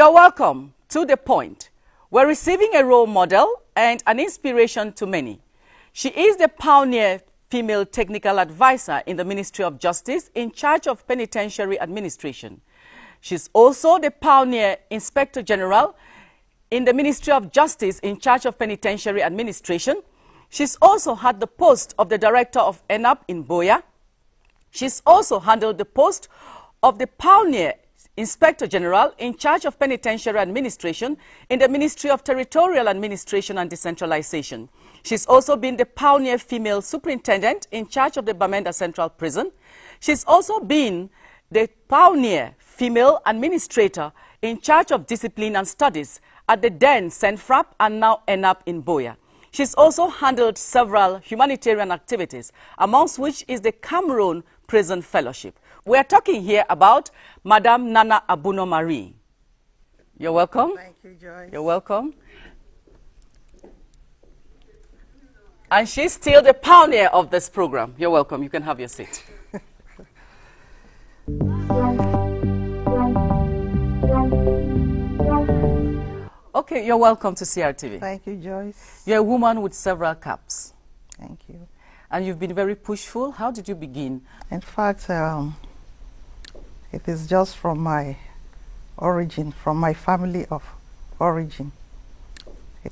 You're welcome to The Point. We're receiving a role model and an inspiration to many. She is the pioneer female technical advisor in the Ministry of Justice in charge of penitentiary administration. She's also the pioneer inspector general in the Ministry of Justice in charge of penitentiary administration. She's also had the post of the director of ENAP in Buea. She's also handled the post of the pioneer inspector general in charge of penitentiary administration in the Ministry of Territorial Administration and Decentralization. She's also been the pioneer female superintendent in charge of the Bamenda Central Prison. She's also been the pioneer female administrator in charge of discipline and studies at the then CENFRAP and now ENAP in Buea. She's also handled several humanitarian activities, amongst which is the Cameroon Prison Fellowship. We're talking here about Madame Nana Abuno Marie. You're welcome. Thank you, Joyce. You're welcome. And she's still the pioneer of this program. You're welcome. You can have your seat. Okay, you're welcome to CRTV. Thank you, Joyce. You're a woman with several caps. Thank you. And you've been very pushful. How did you begin? In fact, it is just from my origin, from my family of origin.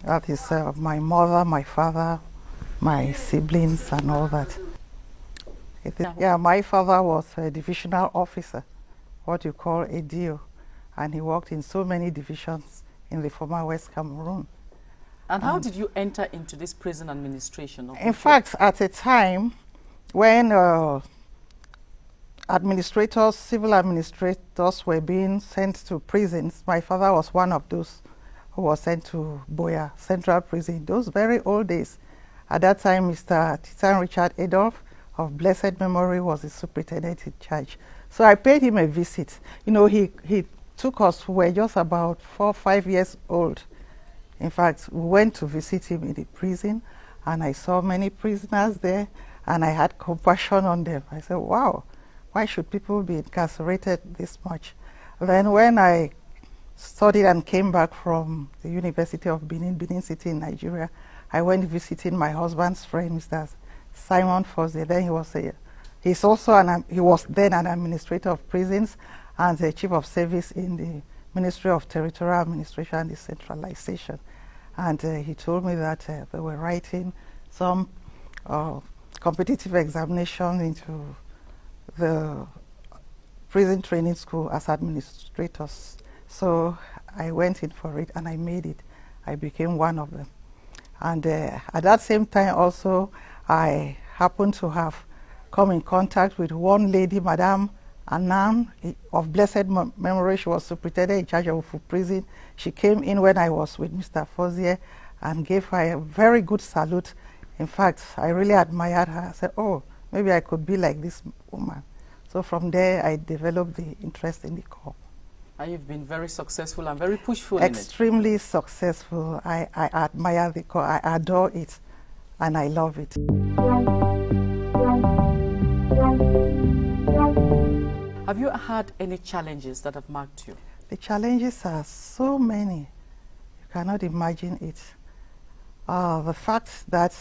That is my mother, my father, my siblings, and all that. Yeah, my father was a divisional officer, what you call a DO, and he worked in so many divisions in the former West Cameroon. And how did you enter into this prison administration? In fact, at a time when administrators, civil administrators were being sent to prisons, my father was one of those who was sent to Buea Central Prison. Those very old days. At that time, Mr. Titan Richard Adolph of blessed memory was the superintendent in charge. So I paid him a visit. You know, he took us, we were just about 4 or 5 years old. In fact, we went to visit him in the prison, and I saw many prisoners there, and I had compassion on them. I said, wow, why should people be incarcerated this much? Then when I studied and came back from the University of Benin, Benin City in Nigeria, I went visiting my husband's friend, Mr. Simon Fosse. Then he was he was then an administrator of prisons and the chief of service in the Ministry of Territorial Administration and Decentralization. And he told me that they were writing some competitive examination into the prison training school as administrators. So I went in for it and I made it. I became one of them. And at that same time also, I happened to have come in contact with one lady, Madame Anan, of blessed memory. She was superintendent in charge of Ufu prison. She came in when I was with Mr. Fozier and gave her a very good salute. In fact, I really admired her. I said, oh, maybe I could be like this woman. So from there, I developed the interest in the corps. And you've been very successful and very pushful Extremely successful. I admire the corps. I adore it, and I love it. Have you had any challenges that have marked you? The challenges are so many. You cannot imagine it. The fact that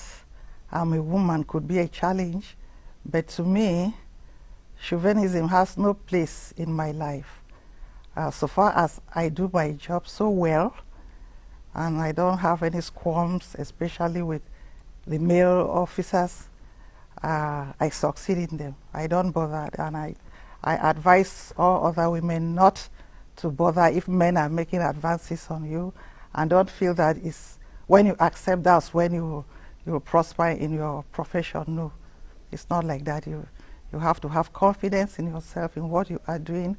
I'm a woman could be a challenge, but to me, chauvinism has no place in my life. So far as I do my job so well, and I don't have any qualms, especially with the male officers, I succeed in them. I don't bother, and I advise all other women not to bother if men are making advances on you, and don't feel that it's when you accept that's when you prosper in your profession. No, it's not like that. You have to have confidence in yourself, in what you are doing,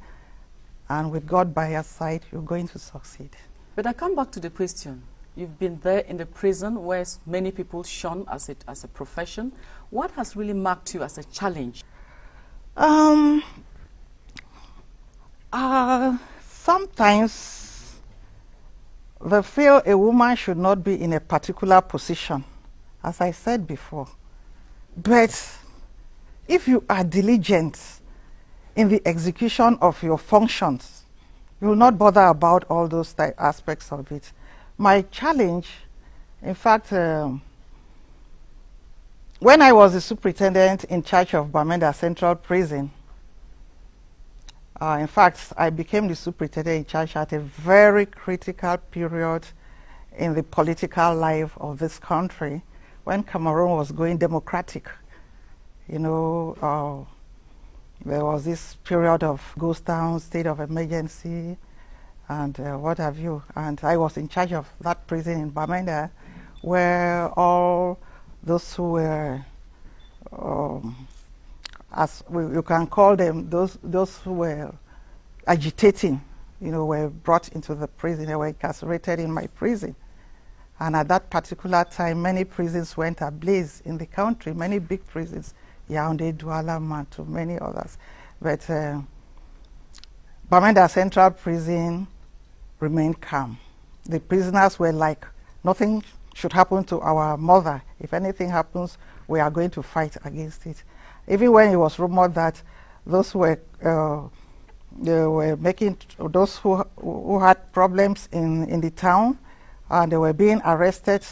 and with God by your side, you're going to succeed. But I come back to the question. You've been there in the prison where many people shun as a profession. What has really marked you as a challenge? Sometimes they feel a woman should not be in a particular position, as I said before. But if you are diligent in the execution of your functions, you will not bother about all those aspects of it. My challenge, in fact, when I was the superintendent in charge of Bamenda Central Prison, in fact, I became the superintendent in charge at a very critical period in the political life of this country, when Cameroon was going democratic. You know, there was this period of ghost town, state of emergency, and what have you. And I was in charge of that prison in Bamenda, where all those who were, you can call them, those who were agitating, you know, were brought into the prison. They were incarcerated in my prison. And at that particular time, many prisons went ablaze in the country, many big prisons, Yaoundé, Douala, Mantou, many others. But Bamenda Central Prison remained calm. The prisoners were like, nothing should happen to our mother. If anything happens, we are going to fight against it. Even when it was rumored that those who were, those who had problems in the town, and they were being arrested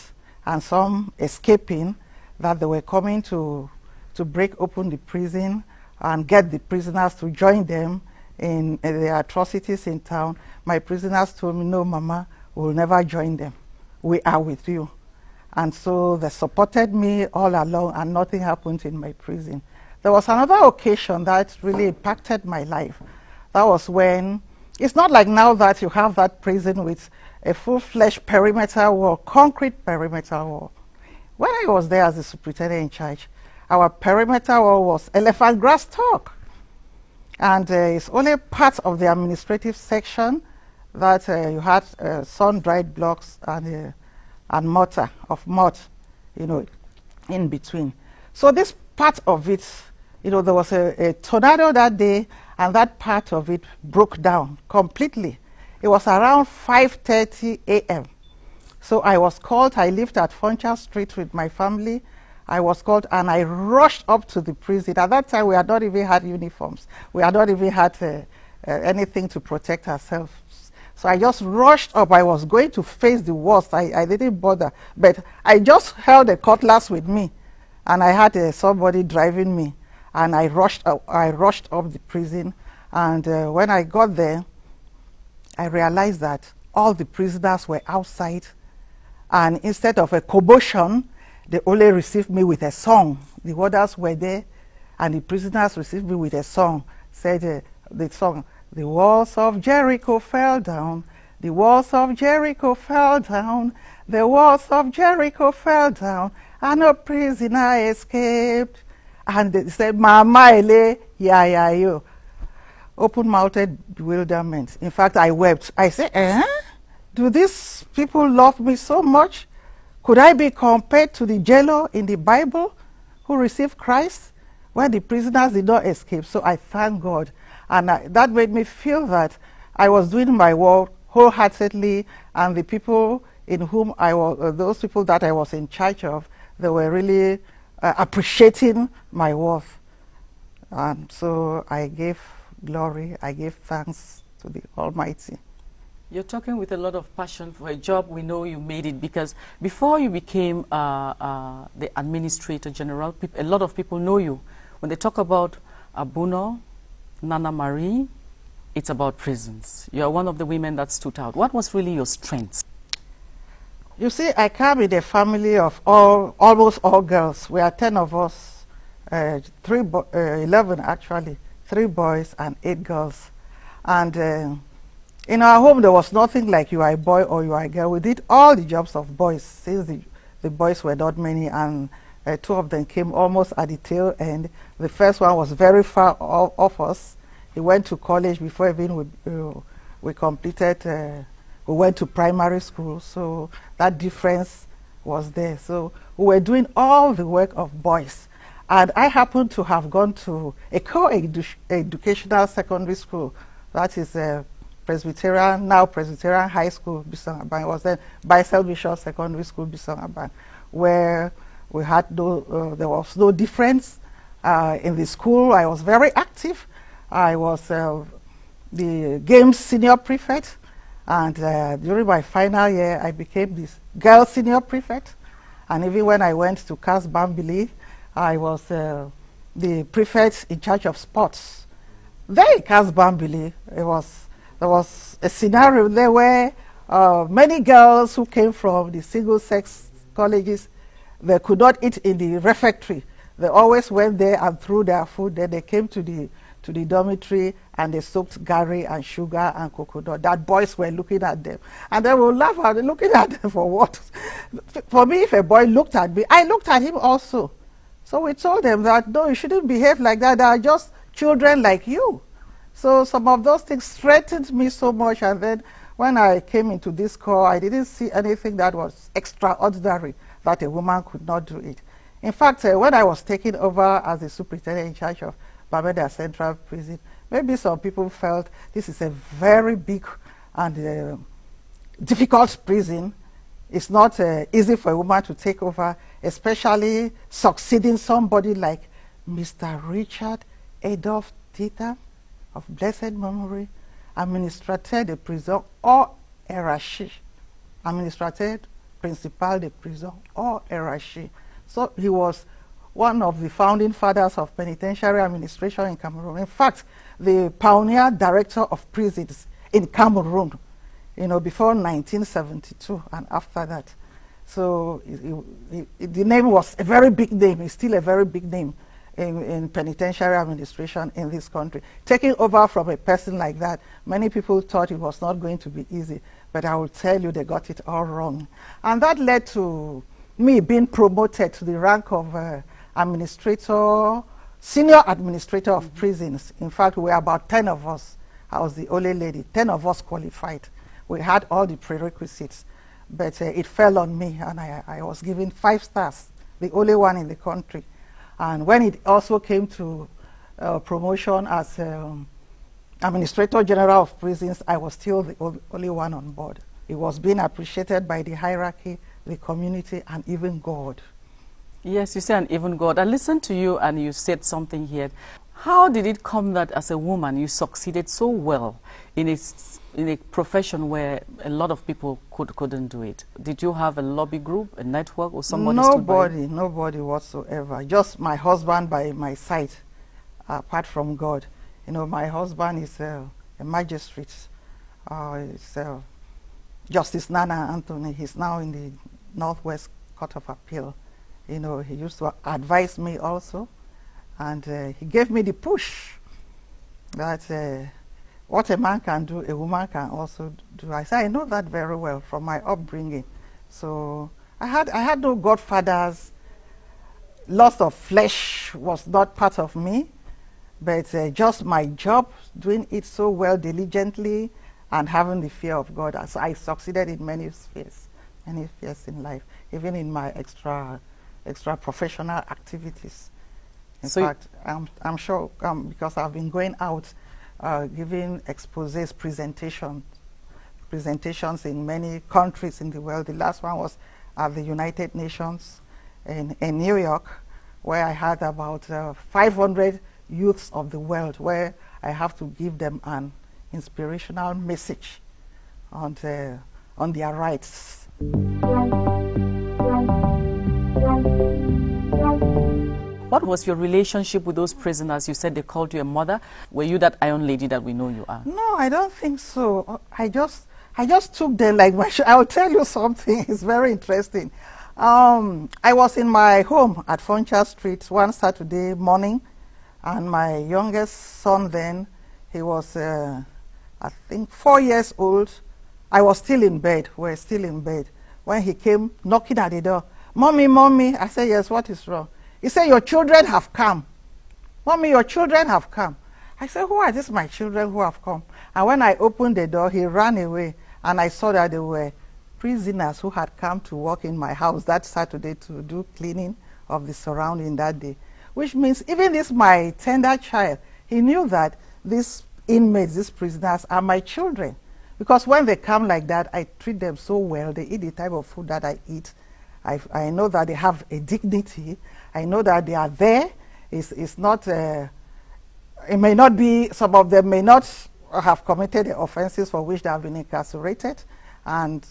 and some escaping, that they were coming to break open the prison and get the prisoners to join them in the atrocities in town. My prisoners told me, no, Mama, we'll never join them. We are with you. And so they supported me all along, and nothing happened in my prison. There was another occasion that really impacted my life. That was when, it's not like now that you have that prison with a full-fledged perimeter wall, concrete perimeter wall. When I was there as the superintendent in charge, our perimeter wall was elephant grass talk. And it's only part of the administrative section that you had sun-dried blocks and mortar of mud, you know, in between. So this part of it, you know, there was a tornado that day, and that part of it broke down completely. It was around 5:30 a.m. So I was called. I lived at Funchal Street with my family. I was called, and I rushed up to the prison. At that time, we had not even had uniforms. We had not even had anything to protect ourselves. So I just rushed up. I was going to face the worst. I didn't bother. But I just held a cutlass with me, and I had somebody driving me. And I rushed up the prison. And when I got there, I realized that all the prisoners were outside, and instead of a commotion, they only received me with a song. The others were there, and the prisoners received me with a song. Said the song, "The walls of Jericho fell down, the walls of Jericho fell down, the walls of Jericho fell down, and a prisoner escaped." And they said, "Mama ele, ya ya yo." Open-mouthed bewilderment. In fact, I wept. I said, do these people love me so much? Could I be compared to the jailer in the Bible who received Christ, where the prisoners did not escape? So I thank God. And that made me feel that I was doing my work wholeheartedly, and the people in whom I was, those people that I was in charge of, they were really appreciating my worth. And so I gave glory, I give thanks to the Almighty. You're talking with a lot of passion for a job. We know you made it, because before you became the Administrator General, a lot of people know you. When they talk about Abuno, Nana Marie, it's about prisons. You're one of the women that stood out. What was really your strength? You see, I come in a family of almost all girls. We are 10 of us, 11 actually. 3 boys and 8 girls. And in our home, there was nothing like you are a boy or you are a girl. We did all the jobs of boys, since the boys were not many, and 2 of them came almost at the tail end. The first one was very far off us. He went to college before even we completed, we went to primary school, so that difference was there. So we were doing all the work of boys. And I happened to have gone to a co-educational secondary school. That is Presbyterian, now Presbyterian High School, Bisongaban. It was then Baisel Bishop Secondary School, Bisongaban, where we had there was no difference in the school. I was very active. I was the games senior prefect, and during my final year, I became this girl senior prefect. And even when I went to CAS Bambili, I was the prefect in charge of sports. There in CAS Bambili, there was a scenario there where many girls who came from the single-sex colleges, they could not eat in the refectory. They always went there and threw their food. Then they came to the dormitory and they soaked gari and sugar and coconut. That boys were looking at them. And they would laugh at them, looking at them for what? For me, if a boy looked at me, I looked at him also. So we told them that, no, you shouldn't behave like that. They are just children like you. So some of those things threatened me so much. And then when I came into this corps, I didn't see anything that was extraordinary, that a woman could not do it. In fact, when I was taken over as the superintendent in charge of Bamenda Central Prison, maybe some people felt this is a very big and difficult prison. It's not easy for a woman to take over, especially succeeding somebody like Mr. Richard Adolph Tita of blessed memory, administrateur de prison hors hiérarchie, administrateur principal de prison hors hiérarchie. So he was one of the founding fathers of penitentiary administration in Cameroon. In fact, the pioneer director of prisons in Cameroon, before 1972 and after that. So the name was a very big name. It's still a very big name in penitentiary administration in this country. Taking over from a person like that, many people thought it was not going to be easy, but I will tell you they got it all wrong. And that led to me being promoted to the rank of administrator, senior administrator of prisons. In fact, we were about 10 of us. I was the only lady. 10 of us qualified. We had all the prerequisites, but it fell on me, and I was given 5 stars, the only one in the country. And when it also came to promotion as Administrator General of Prisons, I was still the only one on board. It was being appreciated by the hierarchy, the community, and even God. Yes, you say and even God. I listened to you and you said something here. How did it come that as a woman you succeeded so well in a profession where a lot of people couldn't do it? Did you have a lobby group, a network, or somebody? Nobody whatsoever. Just my husband by my side, apart from God. My husband is a magistrate. It's Justice Nana Anthony. He's now in the Northwest Court of Appeal. He used to advise me also. And he gave me the push that what a man can do, a woman can also do. I said, I know that very well from my upbringing. So I had no godfathers. Loss of flesh was not part of me, but just my job, doing it so well diligently and having the fear of God. So I succeeded in many spheres in life, even in my extra professional activities. In fact, I'm sure because I've been going out giving exposés, presentations in many countries in the world. The last one was at the United Nations in New York, where I had about 500 youths of the world, where I have to give them an inspirational message on their rights. What was your relationship with those prisoners? You said they called you a mother. Were you that iron lady that we know you are? No, I don't think so. I just took them like my I'll tell you something. It's very interesting. I was in my home at Foncha Street one Saturday morning, and my youngest son then, he was, I think, 4 years old. I was still in bed. We were still in bed when he came knocking at the door. Mommy, Mommy. I said, yes, what is wrong? He said, your children have come. Mommy, your children have come. I said, who are these my children who have come? And when I opened the door, he ran away, and I saw that they were prisoners who had come to work in my house that Saturday to do cleaning of the surrounding that day. Which means even this, my tender child, he knew that these inmates, these prisoners, are my children. Because when they come like that, I treat them so well. They eat the type of food that I eat. I know that they have a dignity. I know that they are there. It's not, it may not be, some of them may not have committed the offenses for which they have been incarcerated, and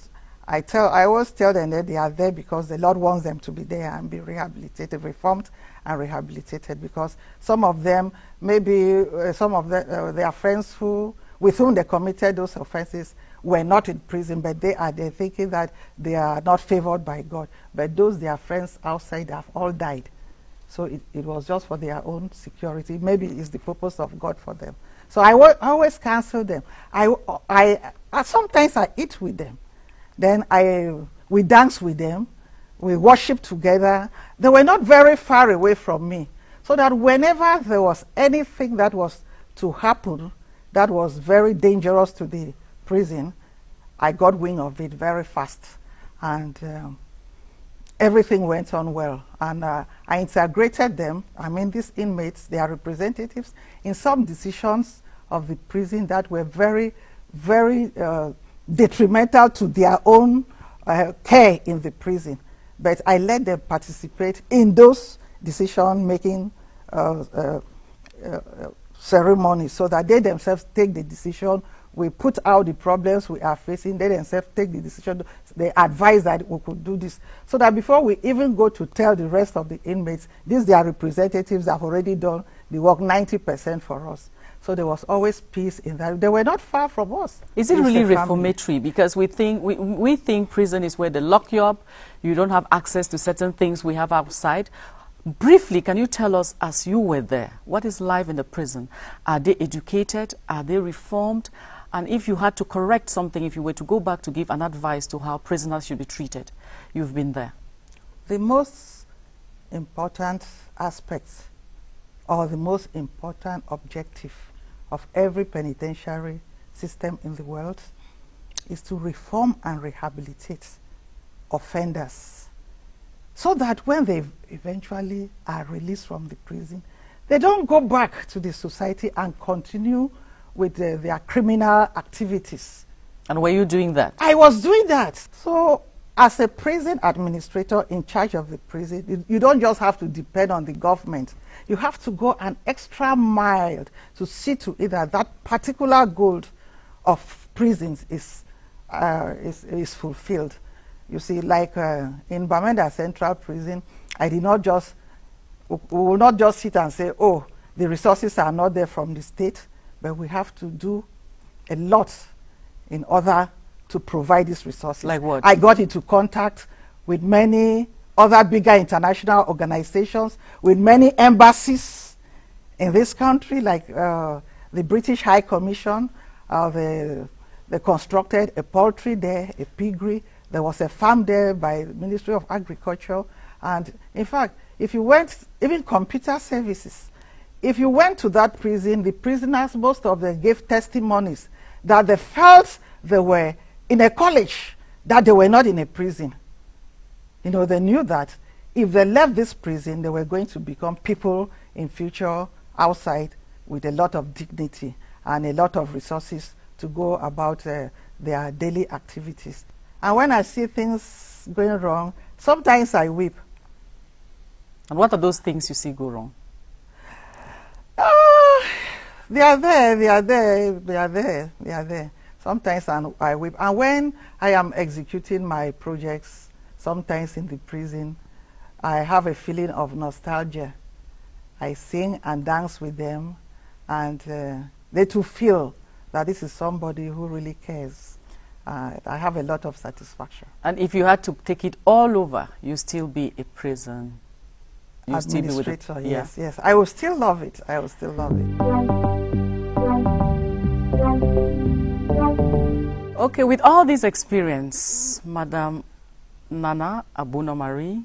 I always tell them that they are there because the Lord wants them to be there and be rehabilitated, reformed and rehabilitated, because some of them, maybe some of their friends with whom they committed those offenses were not in prison, but they are there thinking that they are not favored by God. But those their friends outside have all died. So it was just for their own security. Maybe it's the purpose of God for them. So I always counsel them. Sometimes I eat with them. Then we dance with them. We worship together. They were not very far away from me. So that whenever there was anything that was to happen that was very dangerous to the prison, I got wind of it very fast. And everything went on well. And I integrated them. I mean, these inmates, they are representatives in some decisions of the prison that were very, very detrimental to their own care in the prison. But I let them participate in those decision-making ceremonies so that they themselves take the decision. We put out the problems we are facing. They themselves take the decision. They advise that we could do this. So that before we even go to tell the rest of the inmates, these their representatives have already done the work 90% for us. So there was always peace in that. They were not far from us. Is it really reformatory? Because we think prison is where they lock you up. You don't have access to certain things we have outside. Briefly, can you tell us, as you were there, what is life in the prison? Are they educated? Are they reformed? And if you had to correct something, if you were to go back to give an advice to how prisoners should be treated, you've been there. The most important aspects or the most important objective of every penitentiary system in the world is to reform and rehabilitate offenders so that when they eventually are released from the prison, they don't go back to the society and continue with their criminal activities. And were you doing that? I was doing that. So as a prison administrator in charge of the prison, you don't just have to depend on the government. You have to go an extra mile to see to it that that particular goal of prisons is fulfilled. You see, like in Bamenda Central Prison, we will not just sit and say, oh, the resources are not there from the state, but we have to do a lot in order to provide these resources. Like what? I got into contact with many other bigger international organizations, with many embassies in this country, like the British High Commission. They constructed a poultry there, a piggery. There was a farm there by the Ministry of Agriculture. And in fact, if you went, even computer services, if you went to that prison, the prisoners, most of them gave testimonies that they felt they were in a college, that they were not in a prison. You know, they knew that if they left this prison, they were going to become people in future outside with a lot of dignity and a lot of resources to go about their daily activities. And when I see things going wrong, sometimes I weep. And what are those things you see go wrong? They are there, they are there, they are there, they are there. Sometimes I weep. And when I am executing my projects, sometimes in the prison, I have a feeling of nostalgia. I sing and dance with them, and they too feel that this is somebody who really cares. I have a lot of satisfaction. And if you had to take it all over, you still be a prison administrator? Yes, yes. I will still love it. I will still love it. Okay, with all this experience, Madam Nana Abunomari,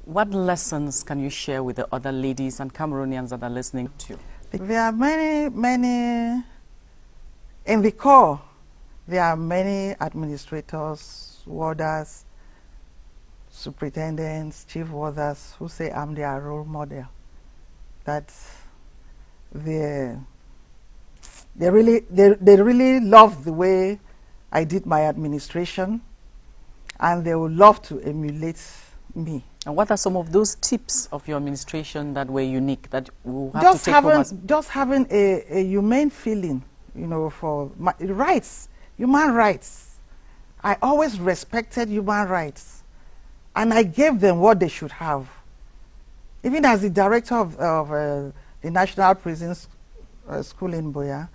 what lessons can you share with the other ladies and Cameroonians that are listening to you? There are many, in the Corps, there are many administrators, warders, superintendents, chief warders who say I'm their role model. That they really love the way I did my administration, and they would love to emulate me. And what are some of those tips of your administration that were unique that we'll have to take home? Just having a humane feeling you know, for rights, human rights. I always respected human rights, and I gave them what they should have. Even as the director of the National Prison School in Buea,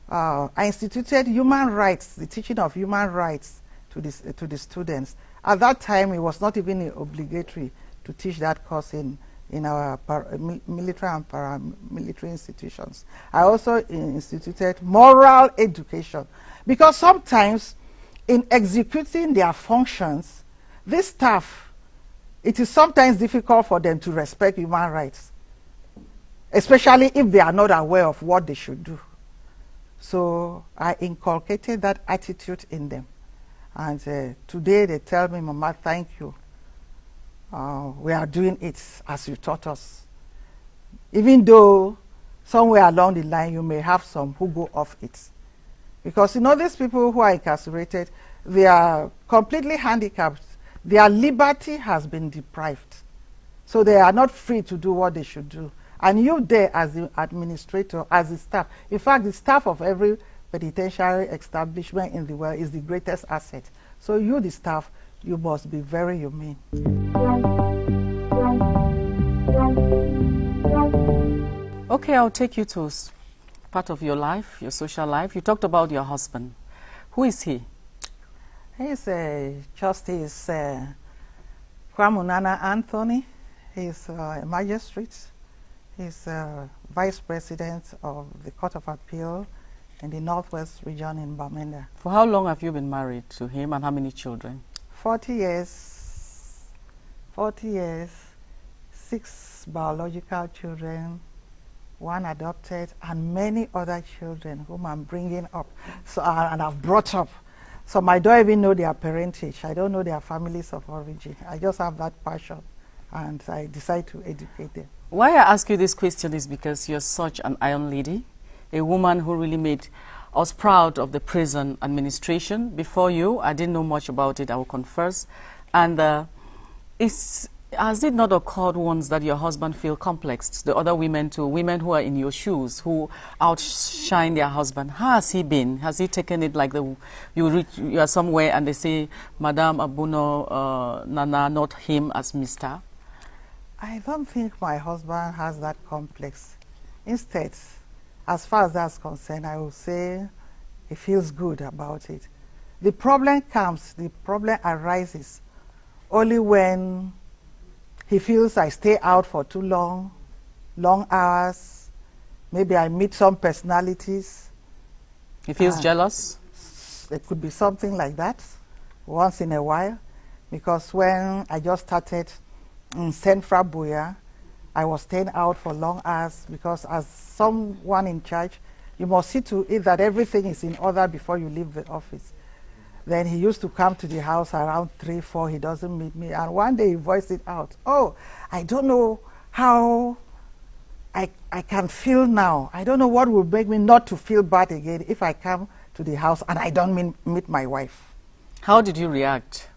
I instituted human rights, the teaching of human rights to the students. At that time, it was not even obligatory to teach that course in our military and paramilitary institutions. I also instituted moral education, because sometimes in executing their functions, this staff, it is sometimes difficult for them to respect human rights, especially if they are not aware of what they should do. So I inculcated that attitude in them. And today they tell me, Mama, thank you. We are doing it as you taught us. Even though somewhere along the line you may have some who go off it. Because you know, these people who are incarcerated, they are completely handicapped. Their liberty has been deprived. So they are not free to do what they should do. And you there as the administrator, as the staff, in fact the staff of every penitentiary establishment in the world is the greatest asset. So you, the staff, you must be very humane. Okay, I'll take you to part of your life, your social life. You talked about your husband. Who is he? He's Justice Kwamunana Anthony. He's a magistrate. He's Vice President of the Court of Appeal in the Northwest region in Bamenda. For how long have you been married to him, and how many children? 40 years. 40 years, 6 biological children, 1 adopted, and many other children whom I'm bringing up, so, and I've brought up. So I don't even know their parentage. I don't know their families of origin. I just have that passion, and I decide to educate them. Why I ask you this question is because you're such an iron lady, a woman who really made us proud of the prison administration. Before you, I didn't know much about it, I will confess. And has it not occurred once that your husband feel complexed, the other women too, women who are in your shoes, who outshine their husband? How has he been? Has he taken it like you are somewhere and they say, Madame Abuno, Nana, not him as Mr.? I don't think my husband has that complex. Instead, as far as that's concerned, I will say he feels good about it. The problem arises only when he feels I stay out for too long hours. Maybe I meet some personalities. He feels jealous? It could be something like that once in a while, because when I just started in Central Buea, I was staying out for long hours, because as someone in charge, you must see to it that everything is in order before you leave the office. Then he used to come to the house around 3, 4, he doesn't meet me. And one day he voiced it out. Oh, I don't know how I can feel now. I don't know what will make me not to feel bad again if I come to the house and I don't meet my wife. How did you react?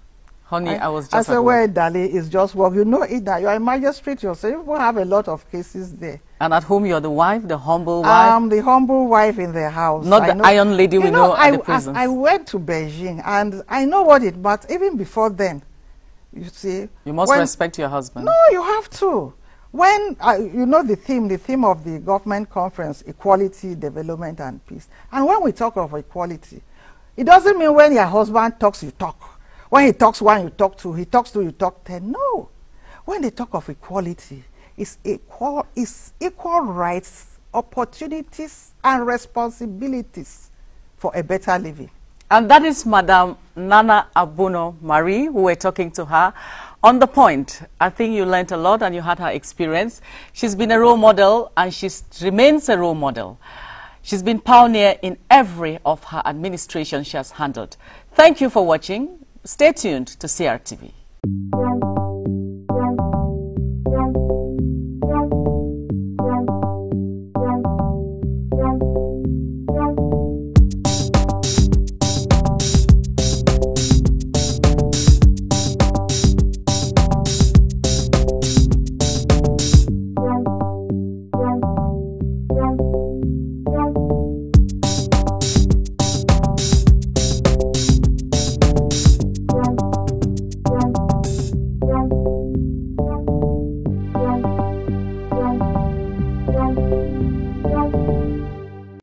Honey, I was just I said, well, darling, it's just work. You know it now. You're a magistrate yourself. You have a lot of cases there. And at home, you're the wife, the humble wife? I'm the humble wife in the house. Not the iron lady we know at the prisons. I went to Beijing, and I know what it, but even before then, you see. You must respect your husband. No, you have to. When, you know the theme of the government conference, equality, development, and peace. And when we talk of equality, it doesn't mean when your husband talks, you talk. When he talks 1, you talk 2. He talks 2, you talk 10. No. When they talk of equality, it's equal rights, opportunities, and responsibilities for a better living. And that is Madame Nana Abuno Marie, who we're talking to her. On the point, I think you learned a lot and you had her experience. She's been a role model and she remains a role model. She's been pioneer in every of her administration she has handled. Thank you for watching. Stay tuned to CRTV.